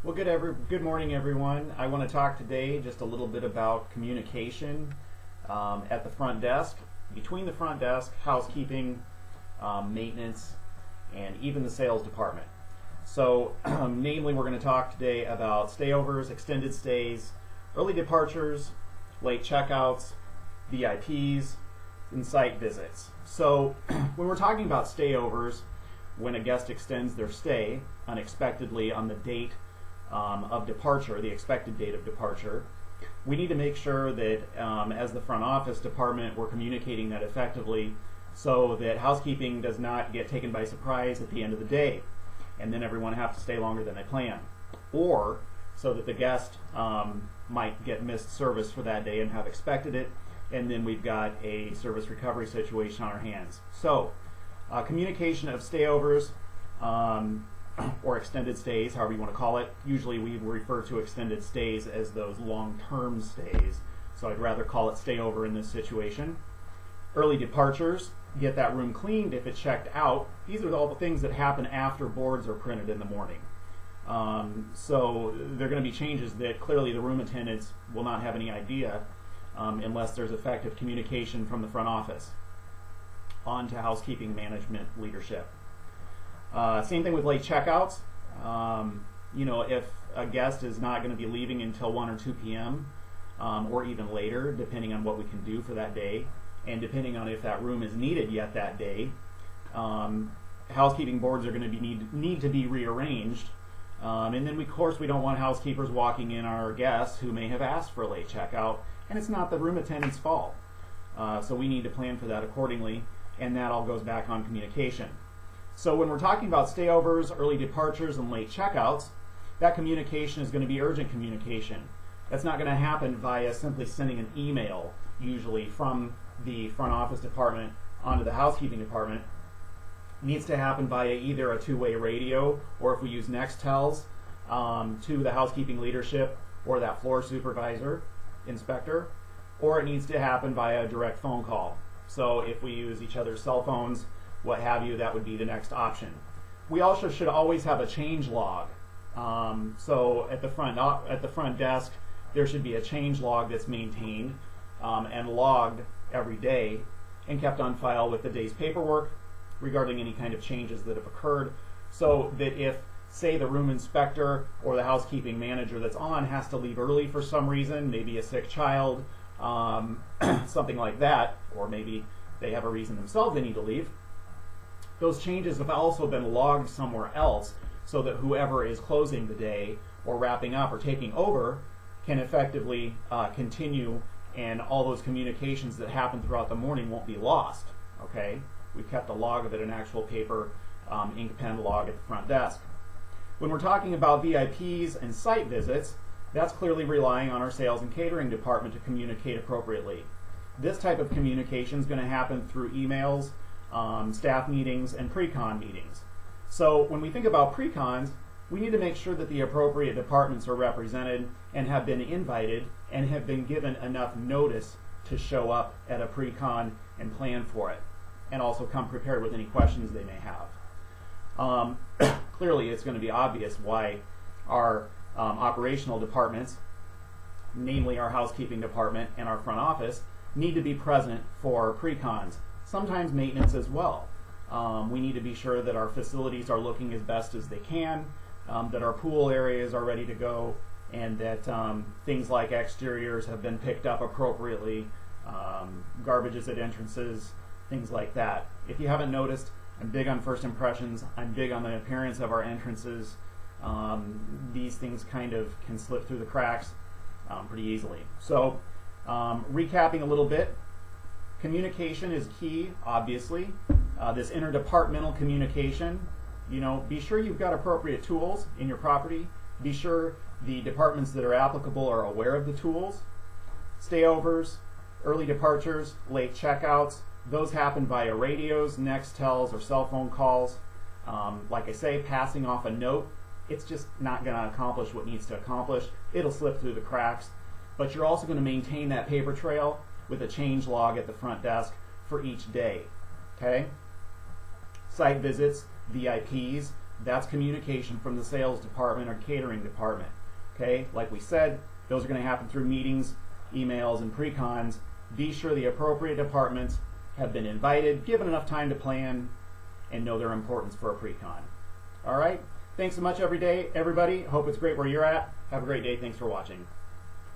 Well, good morning, everyone. I want to talk today just a little bit about communication at the front desk, between the front desk, housekeeping, maintenance, and even the sales department. So, namely, we're going to talk today about stayovers, extended stays, early departures, late checkouts, VIPs, and site visits. So, when we're talking about stayovers, when a guest extends their stay unexpectedly on the date of departure, the expected date of departure, we need to make sure that as the front office department we're communicating that effectively so that housekeeping does not get taken by surprise at the end of the day and then everyone have to stay longer than they plan, or so that the guest might get missed service for that day and have expected it, and then we've got a service recovery situation on our hands. So communication of stayovers or extended stays, however you want to call it. Usually we refer to extended stays as those long-term stays, so I'd rather call it stayover in this situation. Early departures, get that room cleaned if it's checked out. These are all the things that happen after boards are printed in the morning. So there are going to be changes that clearly the room attendants will not have any idea unless there's effective communication from the front office on to housekeeping management leadership. Same thing with late checkouts. If a guest is not going to be leaving until 1 or 2 p.m. Or even later, depending on what we can do for that day, and depending on if that room is needed yet that day, housekeeping boards are going to need to be rearranged. And then, of course, we don't want housekeepers walking in our guests who may have asked for a late checkout, and it's not the room attendant's fault. So we need to plan for that accordingly, and that all goes back on communication. So when we're talking about stayovers, early departures, and late checkouts, that communication is going to be urgent communication. That's not going to happen via simply sending an email, usually from the front office department onto the housekeeping department. It needs to happen via either a two-way radio, or if we use Nextels, to the housekeeping leadership or that floor supervisor, inspector, or it needs to happen via a direct phone call. So if we use each other's cell phones, what have you, that would be the next option. We also should always have a change log. So at the front desk, there should be a change log that's maintained and logged every day and kept on file with the day's paperwork regarding any kind of changes that have occurred, so that if, say, the room inspector or the housekeeping manager that's on has to leave early for some reason, maybe a sick child, something like that, or maybe they have a reason themselves they need to leave, those changes have also been logged somewhere else so that whoever is closing the day or wrapping up or taking over can effectively continue, and all those communications that happen throughout the morning won't be lost. Okay? We've kept a log of it, an actual paper ink pen log at the front desk. When we're talking about VIPs and site visits, that's clearly relying on our sales and catering department to communicate appropriately. This type of communication is going to happen through emails, staff meetings, and pre-con meetings. So when we think about pre-cons, we need to make sure that the appropriate departments are represented and have been invited and have been given enough notice to show up at a pre-con and plan for it, and also come prepared with any questions they may have. Clearly, it's going to be obvious why our operational departments, namely our housekeeping department and our front office, need to be present for pre-cons. Sometimes maintenance as well. We need to be sure that our facilities are looking as best as they can, that our pool areas are ready to go, and that things like exteriors have been picked up appropriately, garbages at entrances, things like that. If you haven't noticed, I'm big on first impressions. I'm big on the appearance of our entrances. These things kind of can slip through the cracks pretty easily. So recapping a little bit, communication is key, obviously. This interdepartmental communication, be sure you've got appropriate tools in your property. Be sure the departments that are applicable are aware of the tools. Stayovers, early departures, late checkouts, those happen via radios, Nextels, or cell phone calls. Like I say, passing off a note, it's just not going to accomplish what needs to accomplish. It'll slip through the cracks. But you're also going to maintain that paper trail with a change log at the front desk for each day. Okay? Site visits, VIPs, That's communication from the sales department or catering department. Okay, like we said, those are going to happen through meetings, emails, and pre-cons. Be sure the appropriate departments have been invited, given enough time to plan, and know their importance for a pre-con. All right, thanks so much everybody. Hope it's great where you're at. Have a great day. Thanks for watching.